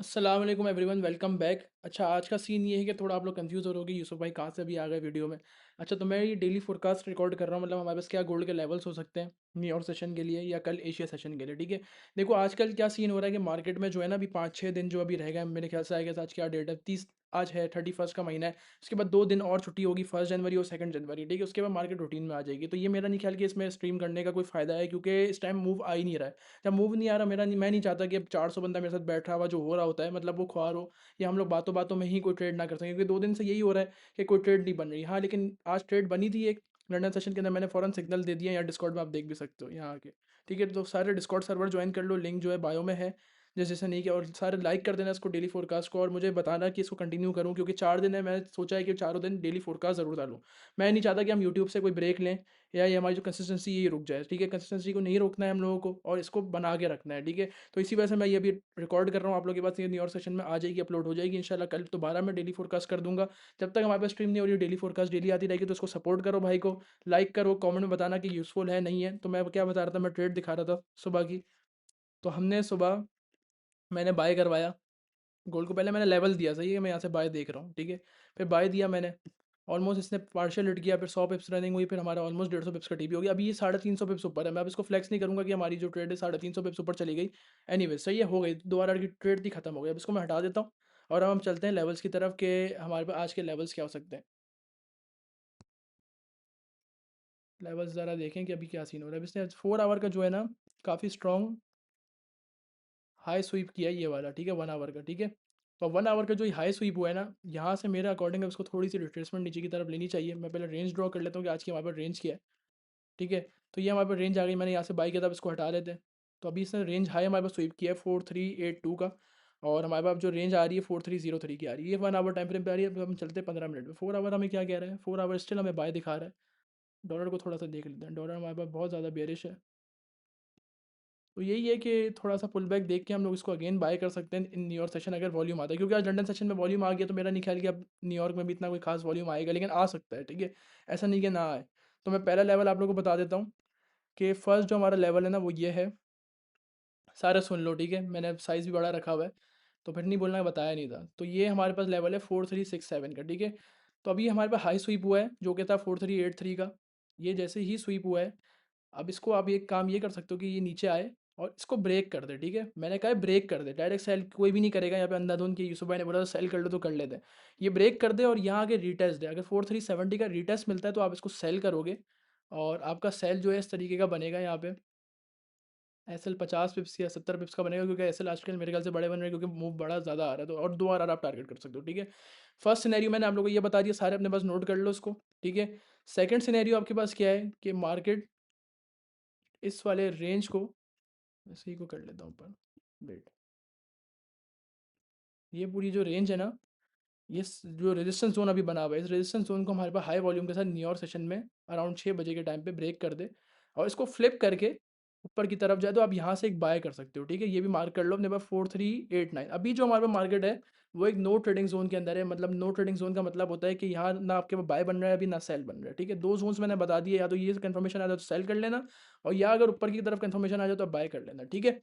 अस्सलाम वालेकुम everyone, welcome back. अच्छा, आज का सीन ये है कि थोड़ा आप लोग कंफ्यूज हो रहे हो कि यूसुफ भाई कहाँ से अभी आ गए वीडियो में। अच्छा, तो मैं ये डेली फोरकास्ट रिकॉर्ड कर रहा हूँ, मतलब हमारे पास क्या गोल्ड के लेवल्स हो सकते हैं न्यूयॉर्क सेशन के लिए या कल एशिया सेशन के लिए। ठीक है, देखो आजकल क्या सीन हो रहा है कि मार्केट में जो है ना, अभी 5-6 दिन जो अभी रह गए मेरे ख्याल से आएगा। आज क्या डेट है? 30 आज है, 31 का महीना है। उसके बाद 2 दिन और छुट्टी होगी, 1 जनवरी और 2 जनवरी। ठीक है, उसके बाद मार्केट रूटीन में आ जाएगी। तो ये मेरा नहीं ख्याल कि इसमें स्ट्रीम करने का कोई फ़ायदा है, क्योंकि इस टाइम मूव आ ही नहीं रहा है। जब मूव नहीं आ रहा, मैं नहीं चाहता कि अब 400 बंदा मेरे साथ बैठा हुआ जो हो रहा होता है, मतलब वो खुआर हो, या हम लोग बातों बातों में ही कोई ट्रेड ना कर सकें, क्योंकि 2 दिन से यही हो रहा है कि कोई ट्रेड नहीं बन रही। हाँ, लेकिन आज ट्रेड बनी थी एक लंदन सेशन के अंदर। मैंने फ़ौरन सिग्नल दे दिया, या डिस्कॉर्ड में आप देख भी सकते हो यहाँ आके। ठीक है, तो सारे डिस्कॉर्ड सर्वर ज्वाइन कर लो, लिंक जो है बायो में है। जैसे जैसे नहीं किया, और सारे लाइक कर देना इसको, डेली फोरकास्ट को, और मुझे बताना कि इसको कंटिन्यू करूँ, क्योंकि 4 दिन है। मैं सोचा है कि चारों दिन डेली फोरकास्ट ज़रूर डालूँ। मैं नहीं चाहता कि हम यूट्यूब से कोई ब्रेक लें, या ये हमारी जो कंसिस्टेंसी ये रुक जाए। ठीक है, कंसिस्टेंसी को नहीं रोकना है हम लोगों को, और इसको बना के रखना है। ठीक है, तो इसी वजह से मैं ये अभी रिकॉर्ड कर रहा हूँ। आप लोगों के पास ये न्यूयॉर्क सेशन में आ जाएगी, अपलोड हो जाएगी इंशाल्लाह। कल दोबारा मैं डेली फोरकास्ट कर दूंगा। जब तक हमारे पास स्ट्रीम नहीं हो रही, डेली फोरकास्ट डेली आती रहेगी। तो इसको सपोर्ट करो भाई को, लाइक करो, कमेंट में बताना कि यूज़फुल है नहीं है। तो मैं क्या बता रहा था, मैं ट्रेड दिखा रहा था सुबह की। तो हमने सुबह मैंने बाय करवाया गोल्ड को। पहले मैंने लेवल दिया, सही है, मैं यहाँ से बाय देख रहा हूँ। ठीक है, फिर बाय दिया मैंने। ऑलमोस्ट इसने पार्शियल हिट किया, फिर 100 पिप्स रनिंग हुई, फिर हमारा ऑलमोस्ट 150 पिप्स का टीपी हो गया। अभी ये 350 पिप्स ऊपर है। मैं अब इसको फ्लेक्स नहीं करूंगा कि हमारी जो ट्रेड है 350 पिप्स ऊपर चली गई। एनीवे, सही है, हो गई, दोबारा की ट्रेड थी, खत्म हो गई। अब इसको मैं हटा देता हूँ, और अब हम चलते हैं लेवल्स की तरफ के हमारे पास आज के लेवल्स क्या हो सकते हैं। लेवल्स ज़रा देखें कि अभी क्या सीन हो रहा है। अब इसने 4 आवर का जो है ना, काफ़ी स्ट्रॉन्ग हाई स्वीप किया है ये वाला। ठीक है, 1 आवर का। ठीक है, तो 1 आवर का जो हाई स्वीप हुआ है ना, यहाँ से मेरे अकॉर्डिंग उसको थोड़ी सी रिट्रेसमेंट नीचे की तरफ लेनी चाहिए। मैं पहले रेंज ड्रॉ कर लेता हूँ कि आज की हमारे पास रेंज क्या है। ठीक है, तो ये हमारे पास रेंज आ गई। मैंने यहाँ से बाई किया था, अब इसको हटा लेते हैं। तो अभी इसने रेंज हाई हमारे पास स्वीप किया है 4382 का, और हमारे पास जो रेंज आ रही है 4303 की आ रही है। ये 1 आवर टाइम फ्रेम पे आ रही है। अब हम चलते हैं 15 मिनट में। 4 आवर हमें क्या कह रहा है? 4 आवर स्टिल हमें बाय दिखा रहा है। डॉलर को थोड़ा सा देख लेते हैं। डॉलर हमारे पास बहुत ज़्यादा बेरिश है। तो यही है कि थोड़ा सा पुल बैक देख के हम लोग इसको अगेन बाय कर सकते हैं इन न्यूयॉर्क सेशन, अगर वॉल्यूम आता है। क्योंकि आज लंदन सेशन में वॉल्यूम आ गया, तो मेरा नहीं ख्याल कि अब न्यूयॉर्क में भी इतना कोई खास वॉल्यूम आएगा, लेकिन आ सकता है। ठीक है, ऐसा नहीं कि ना आए। तो मैं पहला लेवल आप लोगों को बता देता हूँ कि फर्स्ट जो हमारा लेवल है ना, वो ये है। सारे सुन लो, ठीक है, मैंने साइज़ भी बड़ा रखा हुआ है, तो फिर नहीं बोलना बताया नहीं था। तो ये हमारे पास लेवल है 4367 का। ठीक है, तो अभी हमारे पास हाई स्वीप हुआ है जो कि था 4383 का। ये जैसे ही स्वीप हुआ है, अब इसको आप एक काम ये कर सकते हो कि ये नीचे आए और इसको ब्रेक कर दे। ठीक है, मैंने कहा है ब्रेक कर दे, डायरेक्ट सेल कोई भी नहीं करेगा यहाँ पे। अंधाधुंध की यूसुफ भाई ने बोला था सेल कर लो, तो कर लेते हैं। ये ब्रेक कर दे और यहाँ आके रीटेस्ट दे। अगर 4370 का रीटेस्ट मिलता है तो आप इसको सेल करोगे, और आपका सेल जो है इस तरीके का बनेगा यहाँ पे। एस एल 50 पिप्स या 70 पिप्स का बनेगा, क्योंकि एस एल आजकल मेरे ख्याल से बड़े बन रहे हैं, क्योंकि मूव बड़ा ज़्यादा आ रहा है। तो और 2 बार आप टारगेट कर सकते हो। ठीक है, फर्स्ट सिनेरियो मैंने आप लोगों को ये बता दिया, सारे अपने पास नोट कर लो इसको। ठीक है, सेकंड सिनेरियो आपके पास क्या है कि मार्केट इस वाले रेंज को, इसी को कर लेता हूँ ऊपर, वेट, ये पूरी जो रेंज है ना, ये जो रेजिस्टेंस जोन अभी बना हुआ है, इस रेजिस्टेंस जोन को हमारे पास हाई वॉल्यूम के साथ न्यूयॉर्क सेशन में अराउंड 6 बजे के टाइम पे ब्रेक कर दे, और इसको फ्लिप करके ऊपर की तरफ जाए, तो आप यहाँ से एक बाय कर सकते हो। ठीक है, ये भी मार्क कर लो अपने पास 4389। अभी जो हमारे पास मार्केट है वो एक नो ट्रेडिंग जोन के अंदर है। मतलब नो ट्रेडिंग जोन का मतलब होता है कि यहाँ ना आपके पास बाय बन रहा है अभी, ना सेल बन रहा है। ठीक है, दो जोन्स मैंने बता दिए, या तो ये कंफर्मेशन आ जाए तो सेल कर लेना, और या अगर ऊपर की तरफ कंफर्मेशन आ जाए तो बाय कर लेना। ठीक है,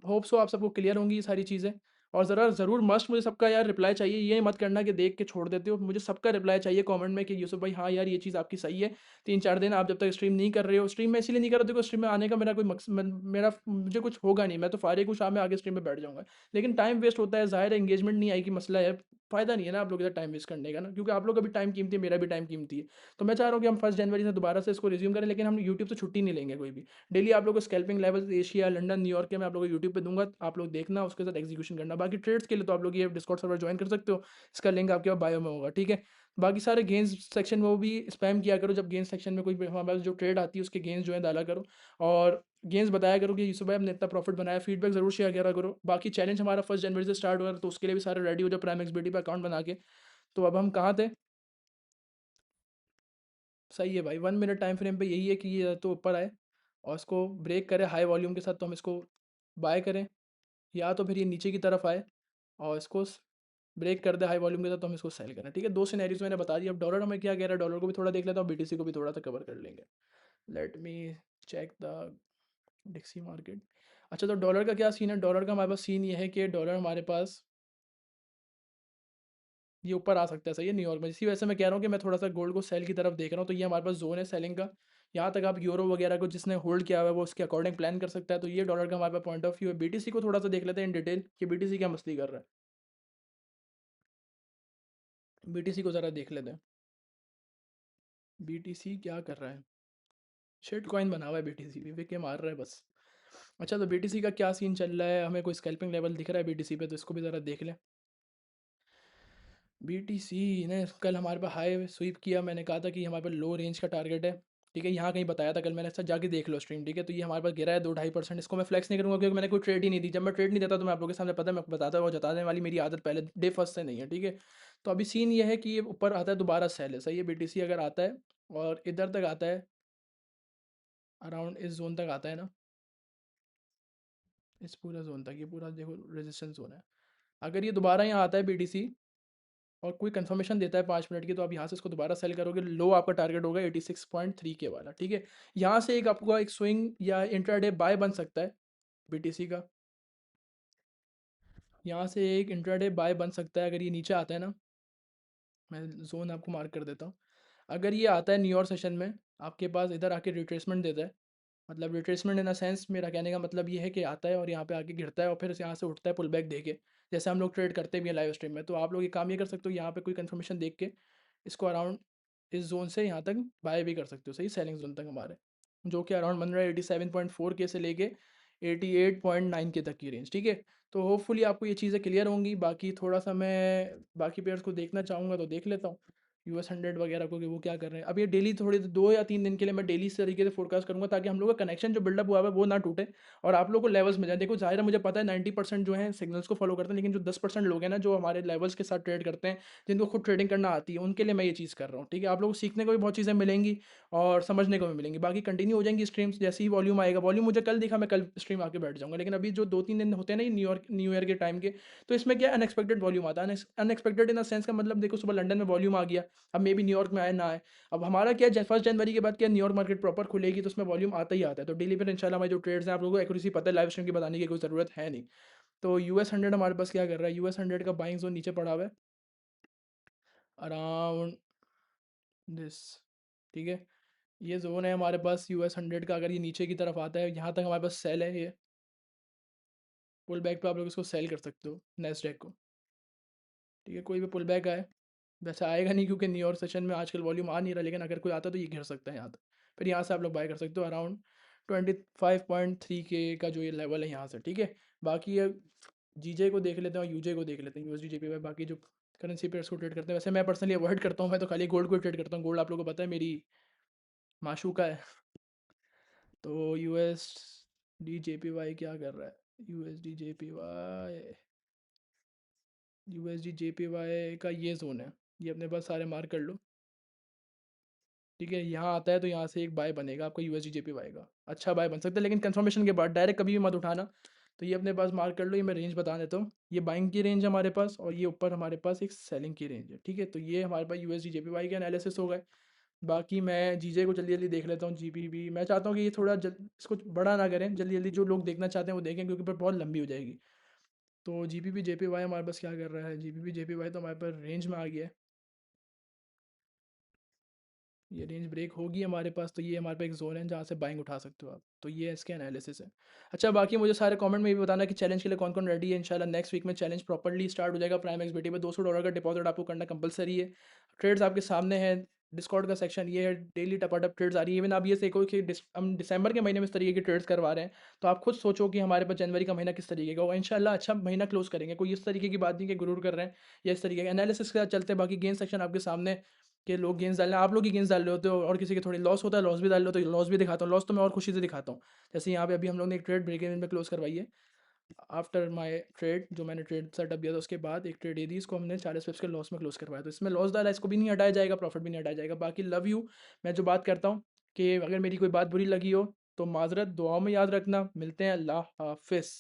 होप सो आप सबको क्लियर होंगी ये सारी चीज़ें। और ज़रा ज़रूर मस्ट मुझे सबका यार रिप्लाई चाहिए। ये मत करना कि देख के छोड़ देते हो, मुझे सबका रिप्लाई चाहिए कमेंट में कि यूसुफ भाई हाँ यार ये चीज़ आपकी सही है। 3-4 दिन आप जब तक स्ट्रीम नहीं कर रहे हो, स्ट्रीम में इसलिए नहीं कर रहे हो, देखो स्ट्रीम में आने का मेरा कोई मकसद, मेरा मुझे कुछ होगा नहीं, मैं तो फारिग हूँ, शाम में आके स्ट्रीम में बैठ जाऊँगा। लेकिन टाइम वेस्ट होता है, ज़ाहिर है एंगेजमेंट नहीं आएगी, मसला है। फ़ायदा नहीं है ना आप लोग इधर टाइम वेस्ट करने का ना, क्योंकि आप लोग का भी टाइम कीमती है, मेरा भी टाइम कीमती है। तो मैं चाह रहा हूँ कि हम 1 जनवरी से दोबारा से इसको रिज्यूम करें, लेकिन हम यूट्यूब से छुट्टी नहीं लेंगे कोई भी। डेली आप लोग को scalping level Asia, London, New York के मैं आप लोगों को यूट्यूब पे दूंगा, आप लोग देखना, उसके साथ एग्जीक्यूशन करना। बाकी ट्रेड्स के लिए तो आप लोग ये डिस्कॉर्ड सर्वर ज्वाइन कर सकते हो, इसका लिंक आपके पास बायो में होगा। ठीक है, बाकी सारे गेम्स सेक्शन में वो भी स्पैम किया करो, जब गेम्स सेक्शन में कोई भी हमारे पास जो ट्रेड आती है उसके गेम्स जो है डाला करो, और गेम्स बताया करो कि यूसुफ भाई हमने इतना प्रॉफिट बनाया, फीडबैक जरूर शेयर करा करो। बाकी चैलेंज हमारा 1 जनवरी से स्टार्ट हो रहा है, तो उसके लिए भी सारे रेडी हो जाओ प्राइम एक्सबीटी पे अकाउंट बना के। तो अब हम कहाँ थे? सही है भाई, 1 मिनट टाइम फ्रेम पे यही है कि ये तो ऊपर आए और इसको ब्रेक करे हाई वॉल्यूम के साथ, तो हम इसको बाय करें, या तो फिर ये नीचे की तरफ आए और इसको ब्रेक कर दे हाई वॉल्यूम के साथ, तो हम इसको सेल करें। ठीक है, दो सिनेरियोज मैंने बता दिया। अब डॉलर हमें क्या कह रहा है, डॉलर को भी थोड़ा देख लेता हूँ, बीटीसी को भी थोड़ा सा कवर कर लेंगे। Let me check the dixie market. अच्छा, तो डॉलर का क्या सीन है? डॉलर का हमारे पास सीन ये है कि डॉलर हमारे पास ये ऊपर आ सकता है, सही है, न्यूयॉर्क में। इसी वजह से मैं कह रहा हूँ कि मैं थोड़ा सा गोल्ड को सेल की तरफ देख रहा हूँ। तो ये हमारे पास जोन है सेलिंग का। यहाँ तक आप यूरो वगैरह को जिसने होल्ड किया हुआ है वो उसके अकॉर्डिंग प्लान कर सकता है। तो ये डॉलर का हमारे पास पॉइंट ऑफ व्यू है। बीटीसी को थोड़ा सा देख लेते हैं इन डिटेल कि बीटीसी क्या मसली कर रहा है। बीटीसी को ज़रा देख लेते हैं, बीटीसी क्या कर रहा है। शिट कॉइन बना हुआ है बीटीसी भी, के मार रहा है बस। अच्छा, तो बीटीसी का क्या सीन चल रहा है? हमें कोई स्कैल्पिंग लेवल दिख रहा है बीटीसी पे? तो इसको भी ज़रा देख लें। बीटीसी ने कल हमारे पे हाई स्वीप किया। मैंने कहा था कि हमारे पे लो रेंज का टारगेट है, ठीक है, यहाँ कहीं बताया था कल मैंने। अच्छा, जाके देख लो स्ट्रीम, ठीक है। तो ये हमारे पास गिरा है 2-2.5%। इसको मैं फ्लेक्स नहीं करूँगा क्योंकि मैंने कोई ट्रेड ही नहीं दी। जब मैं ट्रेड नहीं देता तो मैं आप लोगों के सामने पता है मैं बताता वो जताने वाली मेरी आदत पहले डे फर्स्ट से नहीं है, ठीक है। तो अभी सीन ये है कि ये ऊपर आता है दोबारा सेल है, सही है। बीटीसी अगर आता है और इधर तक आता है, अराउंड इस जोन तक आता है ना, इस पूरा जोन तक, ये पूरा देखो रेजिस्टेंस जोन है। अगर ये दोबारा यहाँ आता है बीटीसी और कोई कंफर्मेशन देता है 5 मिनट की, तो आप यहाँ से इसको दोबारा सेल करोगे। लो आपका टारगेट होगा 86.3 के वाला, ठीक है। यहाँ से एक आपको एक स्विंग या इंट्राडे बाय बन सकता है बीटीसी का। यहाँ से एक इंट्राडे बाय बन सकता है अगर ये नीचे आता है ना। मैं जोन आपको मार्क कर देता हूँ। अगर ये आता है न्यूयॉर्क सेशन में आपके पास, इधर आके रिट्रेसमेंट देता है, मतलब रिट्रेसमेंट इन अ सेंस, मेरा कहने का मतलब ये है कि आता है और यहाँ पे आके गिरता है और फिर यहाँ से उठता है पुल बैक दे के, जैसे हम लोग ट्रेड करते भी हैं लाइव स्ट्रीम में। तो आप लोग ये काम ये कर सकते हो, यहाँ पे कोई कंफर्मेशन देख के इसको अराउंड इस जोन से यहाँ तक बाय भी कर सकते हो, सही, सेलिंग जोन तक हमारे, जो कि अराउंड बन रहा है 87.4 के से लेके 88.9 के तक की रेंज, ठीक है। तो होपफुली आपको ये चीज़ें क्लियर होंगी। बाकी थोड़ा सा मैं बाकी पेयर्स को देखना चाहूँगा तो देख लेता हूँ, US 100 वगैरह को, कि वो क्या कर रहे हैं। अब ये डेली थोड़ी 2 या 3 दिन के लिए मैं डेली इस तरीके से फोरकास्ट करूँगा ताकि हम लोग का कनेक्शन जो बिल्डअप हुआ है वो ना टूटे और आप लोग को लेवल्स मिल जाए। देखो जाहिर है मुझे पता है 90% जो है सिग्नल्स को फॉलो करते हैं, लेकिन जो 10% लोग हैं ना जो हमारे लेवल्स के साथ ट्रेड करते हैं, जिनको खुद ट्रेडिंग करना आती है, उनके लिए मैं ये चीज़ कर रहा हूँ, ठीक है। आप लोग को सीखने को भी बहुत चीज़ें मिलेंगी और समझने को भी मिलेंगी। बाकी कंटिन्यू हो जाएंगी स्ट्रीम्स जैसे ही वॉल्यूम आएगा। वॉल्यूम मुझे कल दिखा, मैं कल स्ट्रीम आके बैठ जाऊँगा। लेकिन अभी जो 2-3 दिन होते हैं ना न्यू ईयर के टाइम के, तो इसमें क्या अनएक्सपेक्टेड वॉल्यूम आता है। अनएक्सपेक्टेड इन द सेंस का मतलब देखो सुबह लंदन में वॉल्यूम आ गया, अब मे बी न्यूयॉर्क में आए ना आए। अब हमारा क्या है, 1 जनवरी के बाद क्या न्यूयॉर्क मार्केट प्रॉपर खुलेगी तो उसमें वॉल्यूम आता ही आता है। तो डेली पर इंशाल्लाह हमारे जो ट्रेड्स हैं आप लोगों को एक्यूरेसी पता है, लाइव स्ट्रीम की बताने की कोई ज़रूरत है नहीं। तो US 100 हमारे पास क्या कर रहा है, US 100 का बाइंग जोन नीचे पड़ा हुआ है अराउंड दिस, ठीक है। ये जोन है हमारे पास US 100 का। अगर ये नीचे की तरफ आता है यहाँ तक हमारे पास सेल है। ये पुल बैक पे आप लोग इसको सेल कर सकते हो नेस्डेक को, ठीक है। कोई भी पुल बैक आए, वैसे आएगा नहीं क्योंकि न्यूयॉर्क सेशन में आजकल वॉल्यूम आ नहीं रहा, लेकिन अगर कोई आता है तो ये गिर सकता है यहाँ तक। फिर यहाँ से आप लोग बाय कर सकते हो अराउंड 25.3 के का जो ये लेवल है यहाँ से, ठीक है। बाकी ये जीजे को देख लेते हैं और यूजे को देख लेते हैं, USD JPY। बाकी जो करेंसी पेयर्स को ट्रेड करते हैं, वैसे मैं पर्सनली अवॉइड करता हूँ, मैं तो खाली गोल्ड को ट्रेड करता हूँ। गोल्ड आप लोगों को पता है मेरी माशूका है। तो USD JPY क्या कर रहा है, USD JPY का ये जोन है, ये अपने पास सारे मार्क कर लो, ठीक है। यहाँ आता है तो यहाँ से एक बाय बनेगा आपका USD JPY का, अच्छा बाय बन सकता है, लेकिन कंफर्मेशन के बाद डायरेक्ट कभी भी मत उठाना। तो ये अपने पास मार्क कर लो। ये मैं रेंज बता देता हूँ, ये बाइंग की रेंज है हमारे पास और ये ऊपर हमारे पास एक सेलिंग की रेंज है, ठीक है। तो ये हमारे पास USD JPY के एनालिसिस हो गए। बाकी मैं जीजे को जल्दी जल्दी देख लेता हूँ। GBP मैं चाहता हूँ कि ये थोड़ा इसको बड़ा ना करें, जल्दी जल्दी जो लोग देखना चाहते हैं वो देखें क्योंकि फिर बहुत लंबी हो जाएगी। तो GBP JPY हमारे पास क्या कर रहा है, GBP JPY तो हमारे पास रेंज में आ गया है। ये रेंज ब्रेक होगी हमारे पास, तो ये हमारे पास एक जोन है जहाँ से बाइंग उठा सकते हो आप। तो ये इसके एनालिसिस है। अच्छा, बाकी मुझे सारे कमेंट में ये भी बताना कि चैलेंज के लिए कौन कौन रेडी है। इंशाल्लाह नेक्स्ट वीक में चैलेंज प्रॉपर्ली स्टार्ट हो जाएगा। प्राइम एक्सबीटी में $200 का डिपॉजिट आपको करना कंपलसरी है। ट्रेड्स आपके सामने हैं, डिस्कॉर्ड का सेक्शन ये है, डेली टपाटप ट्रेड्स आ रही है। इवन आप ये देखो कि हम दिसंबर के महीने में इस तरीके की ट्रेड्स करवा रहे हैं, तो आप खुद सोचो कि हमारे पास जनवरी का महीना किस तरीके का होगा। इंशाल्लाह अच्छा महीना क्लोज करेंगे। कोई इस तरीके की बात नहीं कि गुरूर कर रहे हैं या इस तरीके का एनालिसिस के साथ चलते हैं। बाकी गेम सेक्शन आपके सामने कि लोग गेंस डाल रहे हैं, आप लोग ही गेंस डाल रहे होते हो और किसी के थोड़ी लॉस होता है, लॉस भी डाल रहे हो तो लॉस भी दिखाता हूँ। लॉस तो मैं और खुशी से दिखाता हूँ। जैसे यहाँ पे अभी हम लोग ने एक ट्रेड ब्रेक इवन में क्लोज करवाई है। आफ्टर माय ट्रेड जो मैंने ट्रेड सेटअप दिया था उसके बाद एक ट्रेड ये दी, इसको हमने 40 पिप्स के लॉस में क्लोज करवाया। तो इसमें लॉस डाला, इसको भी नहीं हटाया जाएगा, प्रॉफिट भी नहीं हटाया जाएगा। बाकी लव यू। मैं जो बात करता हूँ कि अगर मेरी कोई बात बुरी लगी हो तो माजरत, दुआओं में याद रखना। मिलते हैं, अल्लाह हाफिज़।